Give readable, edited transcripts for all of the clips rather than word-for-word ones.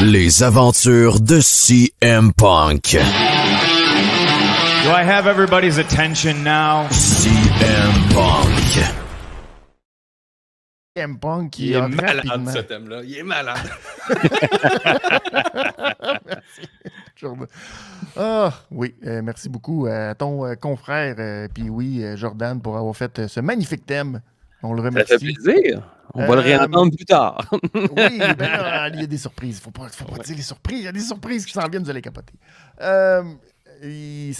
Les aventures de CM Punk. Do I have everybody's attention now? CM Punk. CM Punk Il est malade, ce thème-là. Il est malade. Merci. Oui, merci beaucoup à ton confrère, puis oui, Jordan, pour avoir fait ce magnifique thème. On le remercie. Ça fait plaisir. On va le réentendre plus tard. Oui, ben là, il y a des surprises. Faut pas dire les surprises. Il y a des surprises qui s'en viennent, vous allez capoter. Ça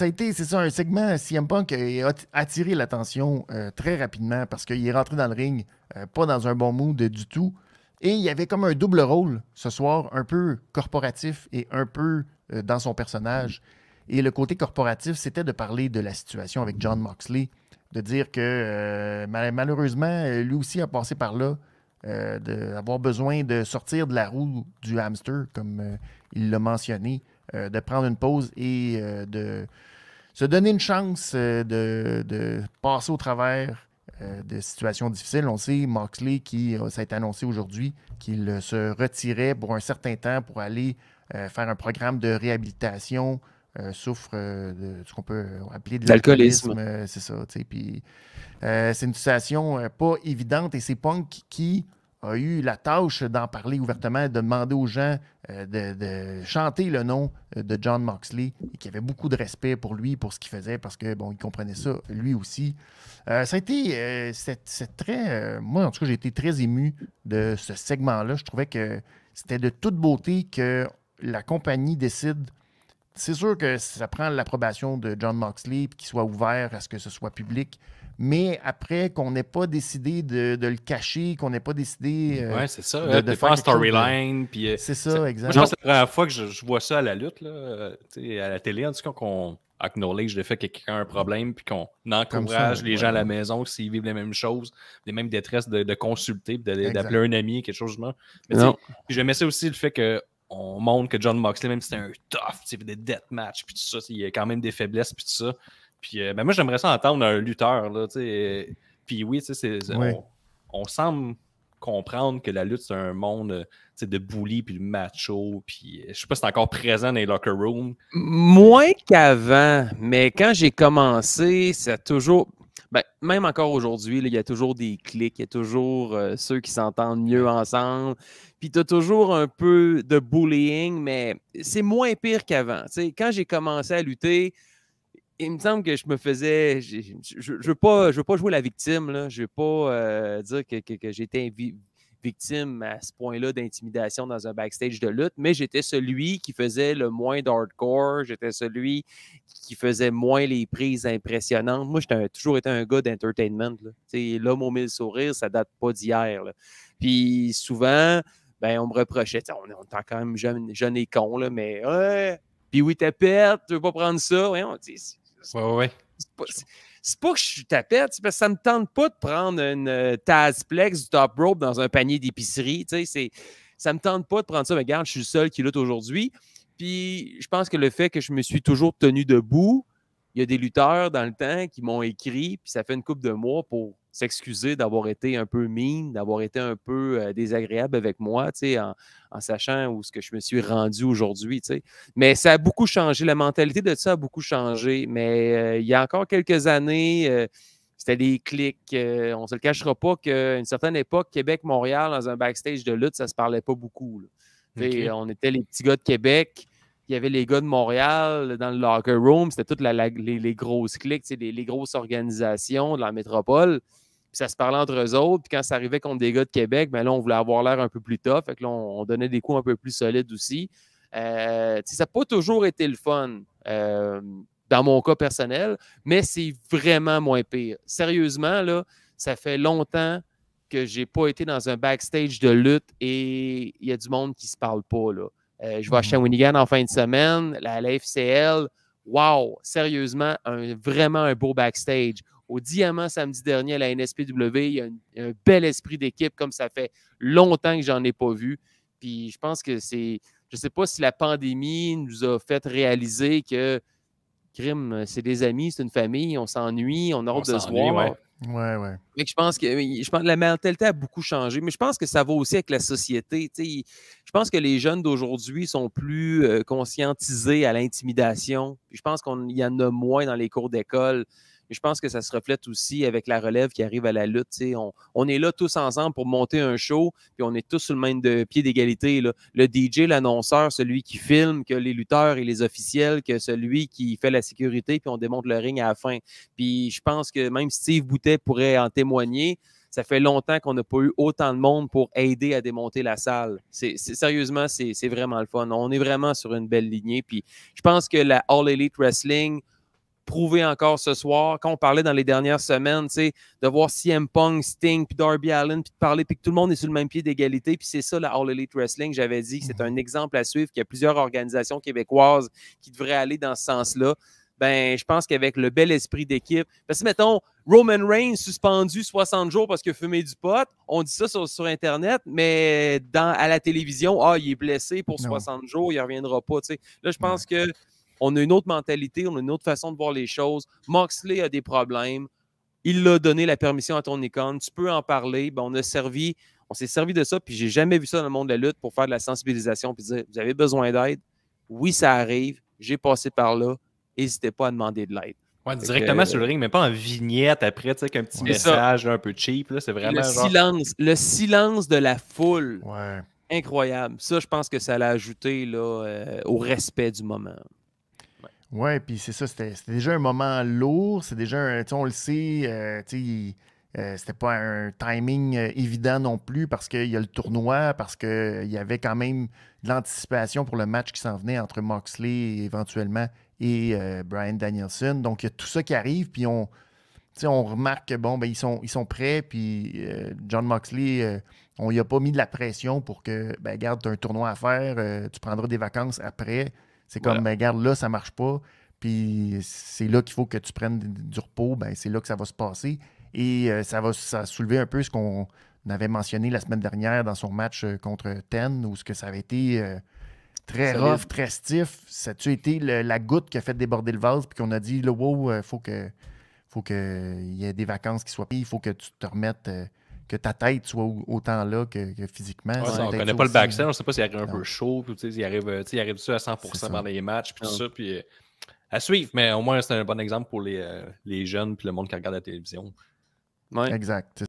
a été, c'est ça, un segment CM Punk a attiré l'attention très rapidement parce qu'il est rentré dans le ring, pas dans un bon mood du tout. Et il y avait comme un double rôle ce soir, un peu corporatif et un peu dans son personnage. Et le côté corporatif, c'était de parler de la situation avec Jon Moxley, de dire que malheureusement, lui aussi a passé par là, d'avoir besoin de sortir de la roue du hamster, comme il l'a mentionné, de prendre une pause et de se donner une chance de passer au travers de situations difficiles. On sait, Moxley, ça a été annoncé aujourd'hui, qu'il se retirait pour un certain temps pour aller faire un programme de réhabilitation, souffre de ce qu'on peut appeler de l'alcoolisme. C'est ça, tu sais. Puis c'est une situation pas évidente et c'est Punk qui a eu la tâche d'en parler ouvertement, de demander aux gens de chanter le nom de Jon Moxley et qu'il y avait beaucoup de respect pour lui, pour ce qu'il faisait, parce que bon, il comprenait ça lui aussi. Ça a été c'est très... moi, en tout cas, j'ai été très ému de ce segment-là. Je trouvais que c'était de toute beauté que la compagnie décide. C'est sûr que ça prend l'approbation de Jon Moxley et qu'il soit ouvert à ce que ce soit public. Mais après, qu'on n'ait pas décidé de le cacher, qu'on n'ait pas décidé ouais, c'est ça, de faire un storyline. C'est ça, exactement. Moi, je pense que c'est la première fois que je vois ça à la lutte, là, à la télé, en tout cas, qu'on acknowledge le fait que quelqu'un a un problème puis qu'on encourage les gens à la maison s'ils vivent les mêmes choses, les mêmes détresses de consulter, d'appeler un ami, quelque chose de même. Mais puis j'aimais ça aussi le fait qu'on montre que Jon Moxley, même si c'était un tough, des deathmatch, puis tout ça, il y a quand même des faiblesses, puis tout ça. Puis ben moi, j'aimerais ça entendre un lutteur. Là, puis oui, on semble comprendre que la lutte, c'est un monde de bully puis de macho. Puis je sais pas si c'est encore présent dans les locker rooms. Moins qu'avant, mais quand j'ai commencé, ça a toujours... Ben, même encore aujourd'hui, il y a toujours des clics, il y a toujours ceux qui s'entendent mieux ensemble. Puis tu as toujours un peu de bullying, mais c'est moins pire qu'avant. Quand j'ai commencé à lutter, il me semble que je me faisais... Je veux pas jouer la victime, là. Je veux pas dire que j'étais victime à ce point-là d'intimidation dans un backstage de lutte, mais j'étais celui qui faisait le moins d'hardcore, j'étais celui qui faisait moins les prises impressionnantes. Moi, j'ai toujours été un gars d'entertainment. L'homme aux mille sourires, ça date pas d'hier. Puis souvent, ben, on me reprochait, on est quand même jeune et con, là, mais ouais, puis oui, tapette, tu veux pas prendre ça? Ouais. C'est pas que je suis tapette, parce que ça me tente pas de prendre une Tazplex du top rope dans un panier d'épicerie. Ça me tente pas de prendre ça. Mais regarde, je suis le seul qui lutte aujourd'hui. Puis je pense que le fait que je me suis toujours tenu debout, il y a des lutteurs dans le temps qui m'ont écrit, puis ça fait une couple de mois pour s'excuser d'avoir été un peu mean, d'avoir été un peu désagréable avec moi, en sachant où ce que je me suis rendu aujourd'hui. Mais ça a beaucoup changé. La mentalité de ça a beaucoup changé. Mais il y a encore quelques années, c'était des clics. On ne se le cachera pas qu'à une certaine époque, Québec-Montréal, dans un backstage de lutte, ça ne se parlait pas beaucoup. Okay. On était les petits gars de Québec. Il y avait les gars de Montréal dans le locker room. C'était toutes les grosses cliques, les grosses organisations de la métropole. Puis ça se parlait entre eux autres. Puis quand ça arrivait contre des gars de Québec, ben là, on voulait avoir l'air un peu plus tough. Fait que là, on donnait des coups un peu plus solides aussi. Ça n'a pas toujours été le fun dans mon cas personnel, mais c'est vraiment moins pire. Sérieusement, là, ça fait longtemps que je n'ai pas été dans un backstage de lutte et il y a du monde qui ne se parle pas, là. Je vais à Shawinigan en fin de semaine, la FCL. Wow! Sérieusement, vraiment un beau backstage. Au Diamant, samedi dernier, à la NSPW, il y a un bel esprit d'équipe, comme ça fait longtemps que j'en ai pas vu. Puis je pense que c'est... Je ne sais pas si la pandémie nous a fait réaliser que crime, c'est des amis, c'est une famille, on s'ennuie, on a hâte de se voir. Ouais. Ouais. Mais je pense que la mentalité a beaucoup changé, mais je pense que ça va aussi avec la société. Je pense que les jeunes d'aujourd'hui sont plus conscientisés à l'intimidation. Je pense qu'il y en a moins dans les cours d'école. Mais je pense que ça se reflète aussi avec la relève qui arrive à la lutte. On est là tous ensemble pour monter un show, puis on est tous sur le même pied d'égalité. Le DJ, l'annonceur, celui qui filme, que les lutteurs et les officiels, que celui qui fait la sécurité, puis on démonte le ring à la fin. Puis je pense que même Steve Boutet pourrait en témoigner. Ça fait longtemps qu'on n'a pas eu autant de monde pour aider à démonter la salle. Sérieusement, c'est vraiment le fun. On est vraiment sur une belle lignée. Puis je pense que la All Elite Wrestling prouvé encore ce soir, quand on parlait dans les dernières semaines, de voir CM Punk, Sting, puis Darby Allin, puis de parler, puis que tout le monde est sur le même pied d'égalité, puis c'est ça la All Elite Wrestling, j'avais dit que c'est un exemple à suivre, qu'il y a plusieurs organisations québécoises qui devraient aller dans ce sens-là. Ben, je pense qu'avec le bel esprit d'équipe, parce que mettons, Roman Reigns suspendu 60 jours parce qu'il a fumé du pot, on dit ça sur Internet, mais à la télévision, il est blessé pour 60 jours, il ne reviendra pas. Là, je pense que on a une autre mentalité, on a une autre façon de voir les choses. Moxley a des problèmes. Il a donné la permission à Tony Khan. Tu peux en parler. Ben, on s'est servi de ça, puis j'ai jamais vu ça dans le monde de la lutte pour faire de la sensibilisation puis dire, vous avez besoin d'aide? Oui, ça arrive. J'ai passé par là. N'hésitez pas à demander de l'aide. Ouais, directement sur le ring, mais pas en vignette après, avec un petit message un peu cheap. Là, c'est vraiment le silence de la foule. Ouais. Incroyable. Ça, je pense que ça l'a ajouté là, au respect du moment. Ouais, puis c'est ça, c'était déjà un moment lourd, c'est déjà, on le sait, c'était pas un timing évident non plus parce qu'il y a le tournoi, parce qu'il y avait quand même de l'anticipation pour le match qui s'en venait entre Moxley éventuellement et Bryan Danielson. Donc, il y a tout ça qui arrive, puis on remarque que, bon, ben, ils sont prêts, puis Jon Moxley, on lui a pas mis de la pression pour que, ben, regarde, tu as un tournoi à faire, tu prendras des vacances après. C'est comme, ben, regarde, là, ça marche pas. Puis c'est là qu'il faut que tu prennes du repos. Ben, c'est là que ça va se passer. Et ça a soulevé un peu ce qu'on avait mentionné la semaine dernière dans son match contre Ten, où ça avait été très rough, très stiff. Ça a-tu été la goutte qui a fait déborder le vase, puis qu'on a dit, là, wow, faut qu'il y ait des vacances qui soient prises. Il faut que tu te remettes... que ta tête soit autant là que physiquement. Ouais, on ne connaît pas le backstage, on ne sait pas s'il arrive un peu chaud, puis il arrive ça à 100% pendant les matchs, puis tout ça, puis à suivre, mais au moins c'est un bon exemple pour les jeunes puis le monde qui regarde la télévision. Ouais. Exact.